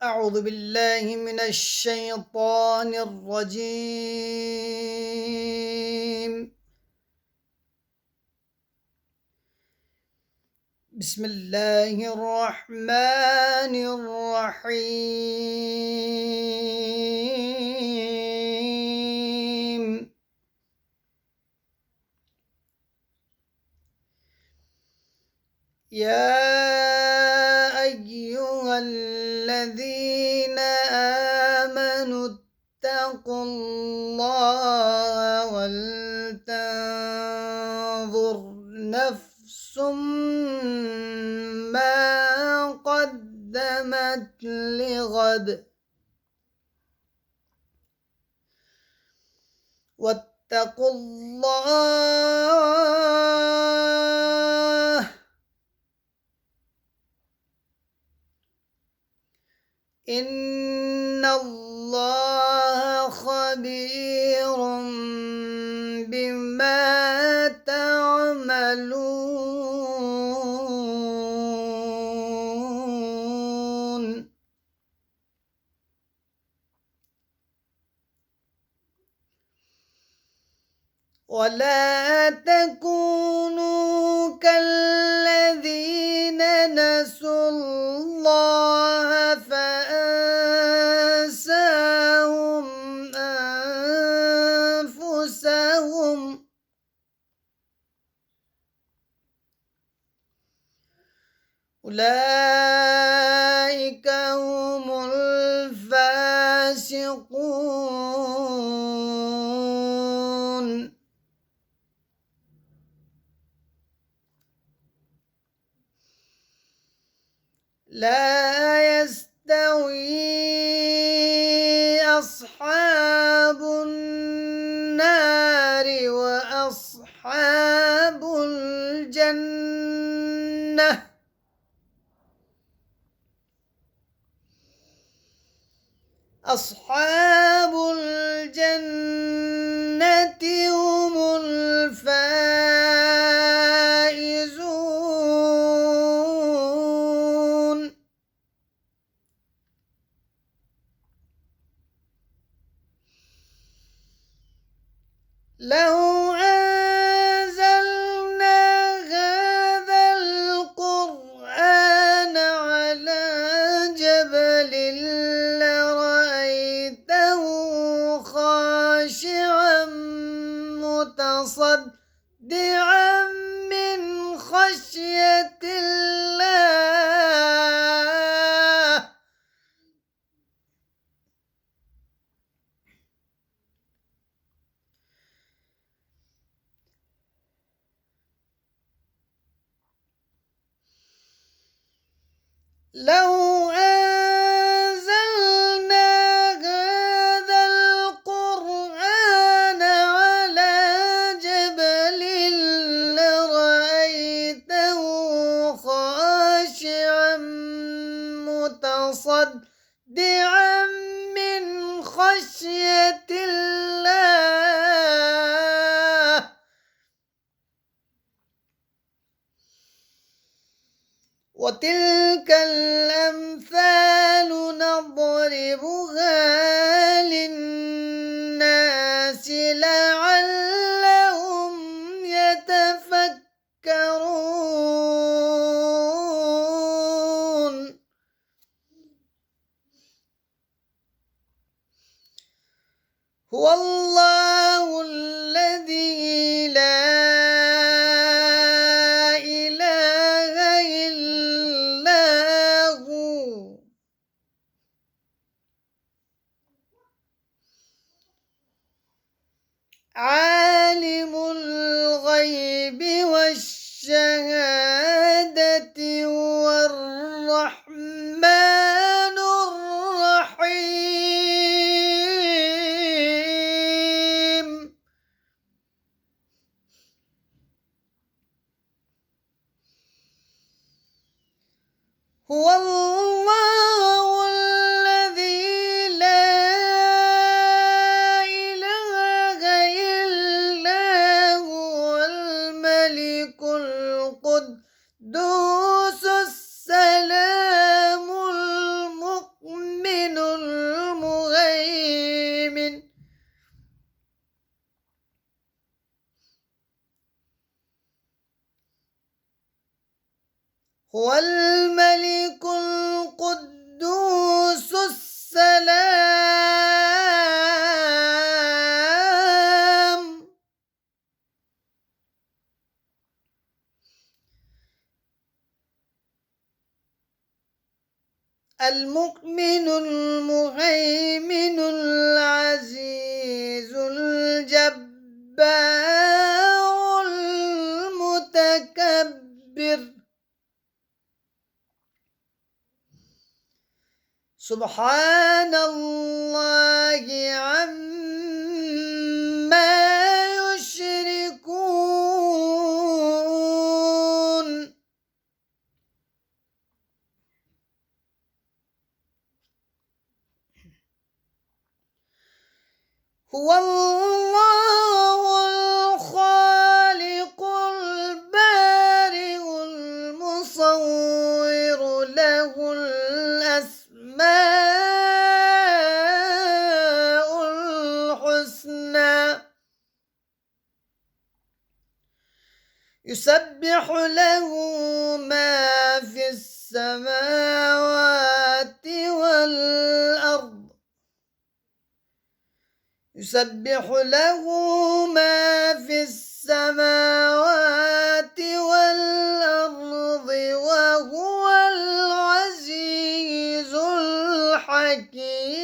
أعوذ بالله من الشيطان الرجيم. بسم الله الرحمن الرحيم. يا أيها الذين آمنوا اتقوا الله ولتنظر نفس ما قدمت لغد واتقوا الله إن الله خبير بما تعملون. ولا تكونوا كالذين نسوا الله فأنساهم أنفسهم أولئك هم الفاسقون. لا يستوي أصحاب النار وأصحاب الجنة أصحاب الجنة هم الفائزون. لو أنزلنا هذا القرآن على جبل لرأيته خاشعا متصدعا من خشية الله. لو أنزلنا هذا القرآن على جبل لرأيته خاشعا متصدعا من خشية الله. وتلك الأمثال نضربها للناس لعلهم يتفكرون. هو الله الذي لا إله إلا هو عالم الغيب والشهادة هو الرحمن الرحيم. هو الله الذي لا إله إلا هو الملك القدوس السلام المؤمن هو الملك القدوس السلام المؤمن المهيمن العزيز الجبار المتكبر سبحان الله عما يشركون هو الله الخالق البارئ المصور له الأسماء الحسنى يسبح له ما في السماوات والأرض يسبح له ما في السماوات والأرض وهو العزيز الحكيم